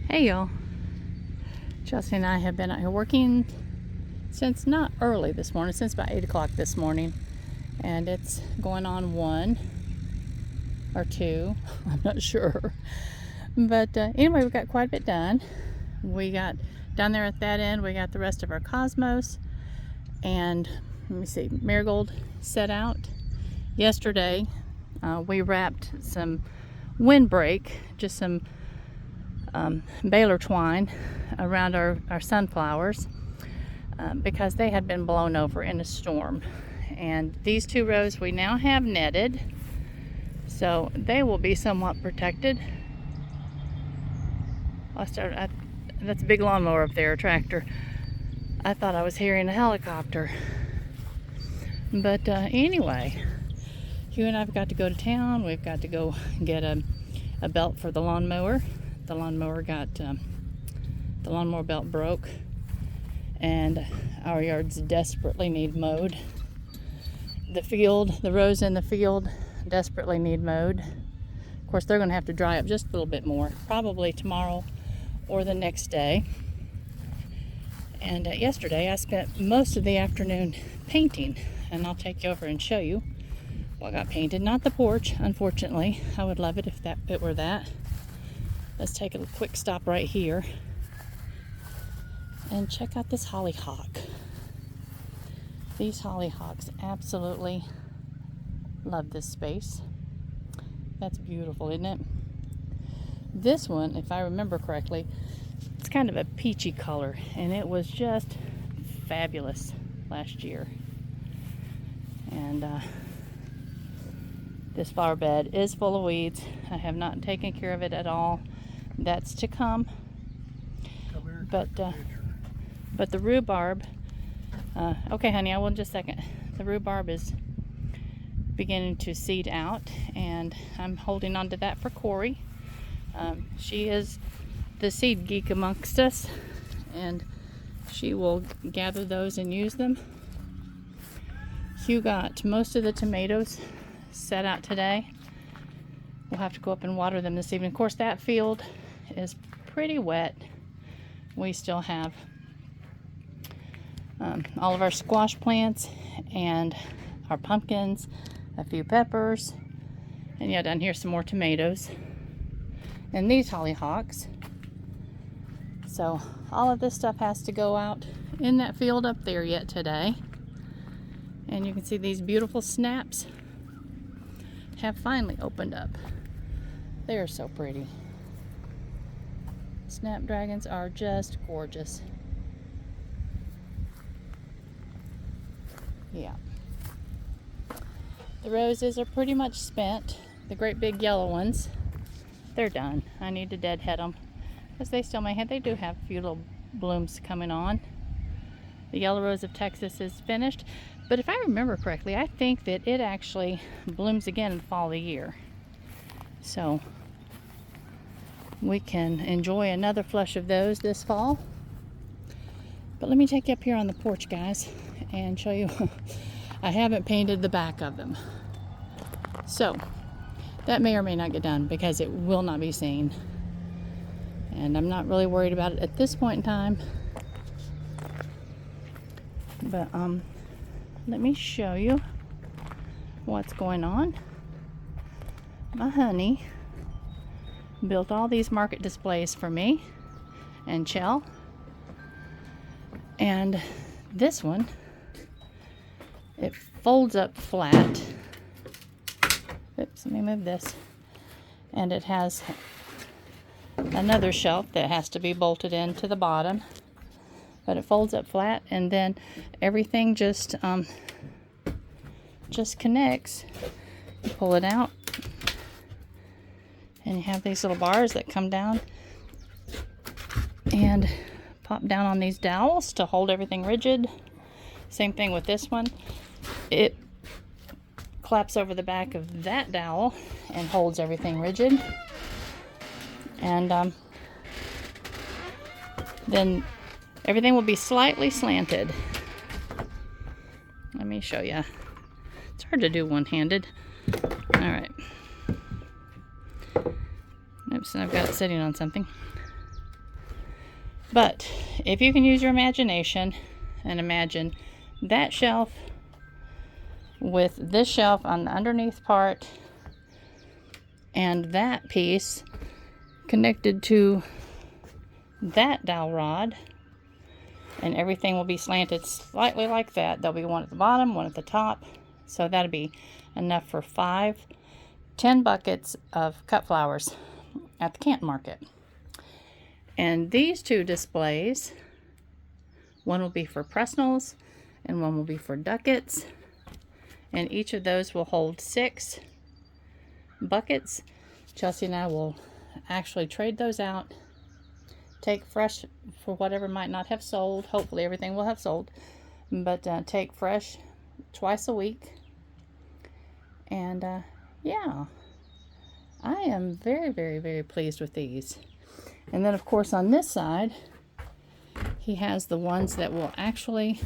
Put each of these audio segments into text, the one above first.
Hey y'all, Chelsea and I have been out here working since not early this morning, since about 8 o'clock this morning, and it's going on 1 or 2, I'm not sure, but anyway, we got quite a bit done. We got down there at that end, we got the rest of our cosmos, and let me see, marigold set out. Yesterday we wrapped some windbreak, just some baler twine around our sunflowers because they had been blown over in a storm. And these 2 rows we now have netted, so they will be somewhat protected. That's a big lawnmower up there, a tractor. I thought I was hearing a helicopter. But anyway, Hugh and I've got to go to town. We've got to go get a belt for the lawnmower. The lawnmower the lawnmower belt broke, and our yards desperately need mowed. The rows in the field desperately need mowed. Of course, they're going to have to dry up just a little bit more, probably tomorrow or the next day. And yesterday I spent most of the afternoon painting, and I'll take you over and show you what got painted. Not the porch, unfortunately. I would love it if it were that. Let's take a quick stop right here and check out this hollyhock. These hollyhocks absolutely love this space. That's beautiful, isn't it? This one, if I remember correctly, it's kind of a peachy color, and it was just fabulous last year. And this flower bed is full of weeds. I have not taken care of it at all. That's to come. But the rhubarb, okay honey, I will in just a second. The rhubarb is beginning to seed out, and I'm holding on to that for Corey. She is the seed geek amongst us, and she will gather those and use them. Hugh got most of the tomatoes set out today. We'll have to go up and water them this evening. Of course, that field is pretty wet. We still have all of our squash plants and our pumpkins, a few peppers, and yeah, down here some more tomatoes, and these hollyhocks. So all of this stuff has to go out in that field up there yet today. And you can see these beautiful snaps have finally opened up. They are so pretty. Snapdragons are just gorgeous. Yeah. The roses are pretty much spent. The great big yellow ones, they're done. I need to deadhead them because they still may have, they do have a few little blooms coming on. The yellow rose of Texas is finished, but if I remember correctly, I think that it actually blooms again in the fall of the year. So we can enjoy another flush of those this fall. But let me take you up here on the porch, guys, and show you. I haven't painted the back of them, so that may or may not get done because it will not be seen, and I'm not really worried about it at this point in time. But let me show you what's going on. My honey built all these market displays for me and Chell, and this one, it folds up flat. Oops, let me move this. And it has another shelf that has to be bolted into the bottom, but it folds up flat, and then everything just connects. You pull it out, and you have these little bars that come down and pop down on these dowels to hold everything rigid. Same thing with this one. It claps over the back of that dowel and holds everything rigid. And then everything will be slightly slanted. Let me show you. It's hard to do one-handed. All right. Oops, and I've got it sitting on something. But if you can use your imagination and imagine that shelf with this shelf on the underneath part and that piece connected to that dowel rod, and everything will be slanted slightly like that. There'll be one at the bottom, one at the top, so that'll be enough for 10 buckets of cut flowers at the Canton Market. And these two displays, one will be for Presnells and one will be for Ducats, and each of those will hold 6 buckets. Chelsea and I will actually trade those out, take fresh for whatever might not have sold. Hopefully everything will have sold, but take fresh twice a week. And yeah, I am very, very, very pleased with these. And then of course on this side he has the ones that will actually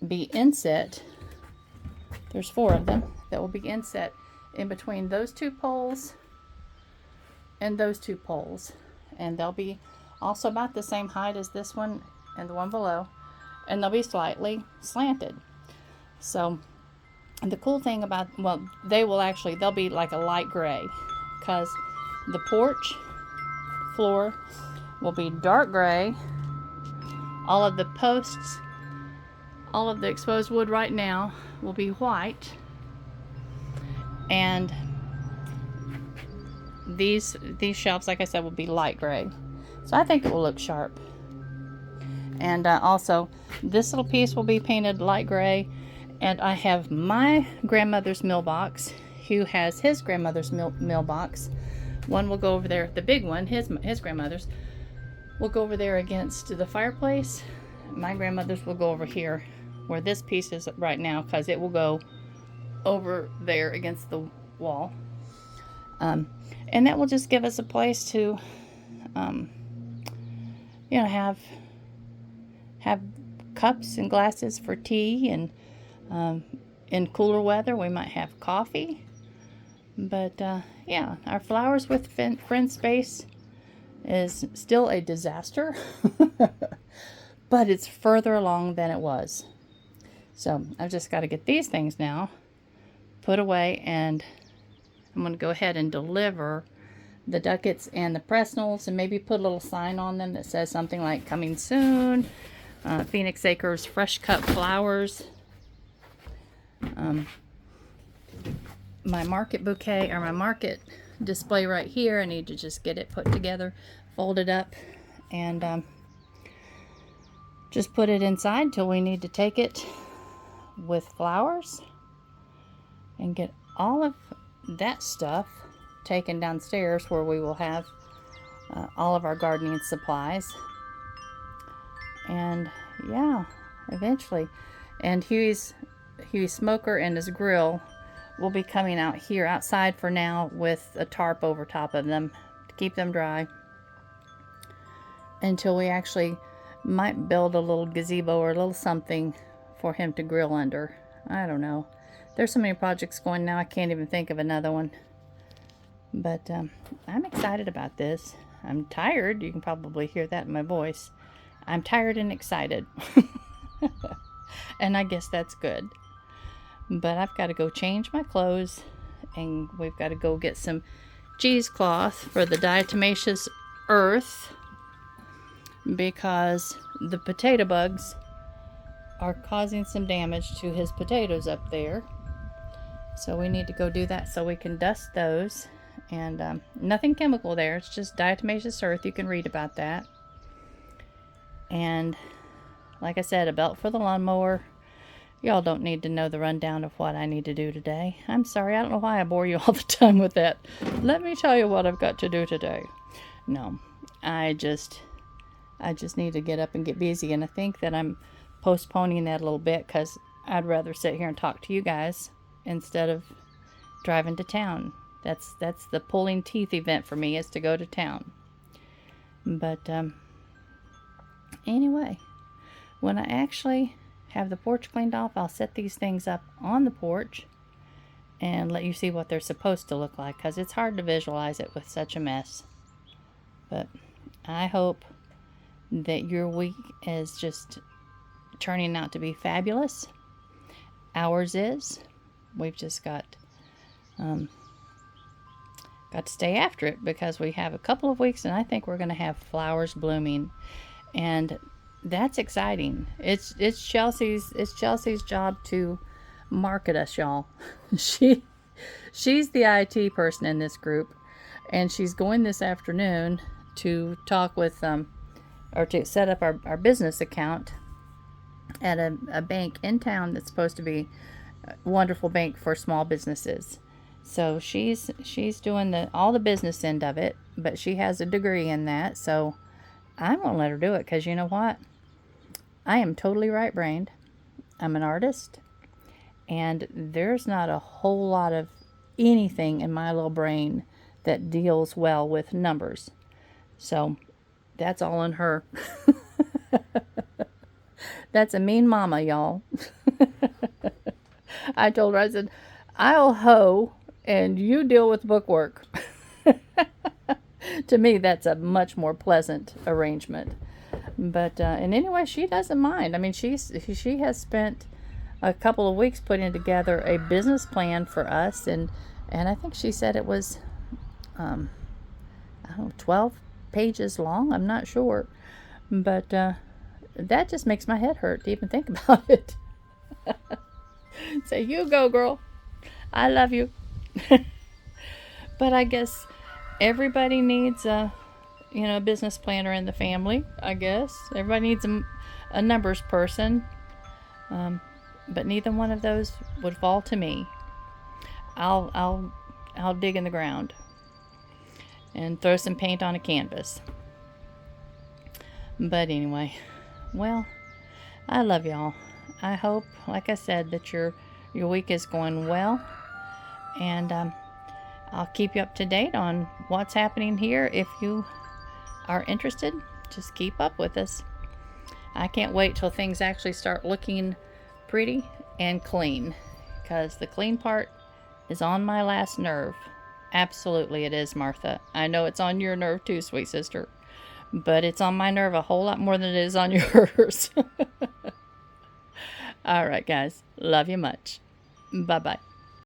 be inset. There's 4 of them that will be inset in between those 2 poles and those 2 poles, and they'll be also about the same height as this one and the one below, and they'll be slightly slanted. So the cool thing about, well, they'll be like a light gray, because the porch floor will be dark gray. All of the posts, all of the exposed wood right now will be white, and these shelves, like I said, will be light gray. So I think it will look sharp. And also this little piece will be painted light gray, and I have my grandmother's mailbox. Hugh has his grandmother's mailbox. One will go over there, the big one, his grandmother's will go over there against the fireplace. My grandmother's will go over here where this piece is right now, because it will go over there against the wall. And that will just give us a place to you know, have cups and glasses for tea, and in cooler weather we might have coffee. But yeah, our flowers with friend space is still a disaster, but it's further along than it was. So I've just got to get these things now put away, and I'm going to go ahead and deliver the Ducats and the Presnells, and maybe put a little sign on them that says something like coming soon, Phoenix Acres fresh cut flowers. My market bouquet, or my market display right here, I need to just get it put together, folded up, and just put it inside till we need to take it with flowers, and get all of that stuff taken downstairs, where we will have all of our gardening supplies. And yeah, eventually. And Huey's smoker and his grill will be coming out here outside for now, with a tarp over top of them to keep them dry, until we actually might build a little gazebo or a little something for him to grill under. I don't know. There's so many projects going now, I can't even think of another one. But I'm excited about this. I'm tired. You can probably hear that in my voice. I'm tired and excited. And I guess that's good. But I've got to go change my clothes, and we've got to go get some cheesecloth for the diatomaceous earth, because the potato bugs are causing some damage to his potatoes up there. So we need to go do that so we can dust those. And nothing chemical there, it's just diatomaceous earth. You can read about that. And like I said, a belt for the lawnmower. Y'all don't need to know the rundown of what I need to do today. I'm sorry, I don't know why I bore you all the time with that. Let me tell you what I've got to do today. No, I just need to get up and get busy, and I think that I'm postponing that a little bit, because I'd rather sit here and talk to you guys instead of driving to town. That's the pulling teeth event for me, is to go to town. But anyway, when I actually have the porch cleaned off, I'll set these things up on the porch and let you see what they're supposed to look like, because it's hard to visualize it with such a mess. But I hope that your week is just turning out to be fabulous. Ours is. We've just um, got to stay after it because we have a couple of weeks, and I think we're going to have flowers blooming, and that's exciting. It's Chelsea's job to market us, y'all. She's the IT person in this group, and she's going this afternoon to talk with or to set up our business account at a bank in town that's supposed to be a wonderful bank for small businesses. So she's doing all the business end of it, but she has a degree in that, so I'm gonna let her do it because you know what? I am totally right-brained. I'm an artist, and there's not a whole lot of anything in my little brain that deals well with numbers. So that's all on her. That's a mean mama, y'all. I told her, I said, I'll hoe and you deal with bookwork. To me, that's a much more pleasant arrangement. But and anyway, she doesn't mind. I mean, she has spent a couple of weeks putting together a business plan for us, and I think she said it was I don't know, 12 pages long. I'm not sure, but that just makes my head hurt to even think about it. Say, you go, girl. I love you. But I guess everybody needs a business planner in the family. I guess everybody needs a numbers person, but neither one of those would fall to me. I'll dig in the ground and throw some paint on a canvas. But anyway, well, I love y'all. I hope, like I said, that your week is going well, and I'll keep you up to date on what's happening here. If you are interested, just keep up with us. I can't wait till things actually start looking pretty and clean, because the clean part is on my last nerve. Absolutely it is, Martha. I know it's on your nerve too, sweet sister, but it's on my nerve a whole lot more than it is on yours. All right, guys. Love you much. Bye-bye.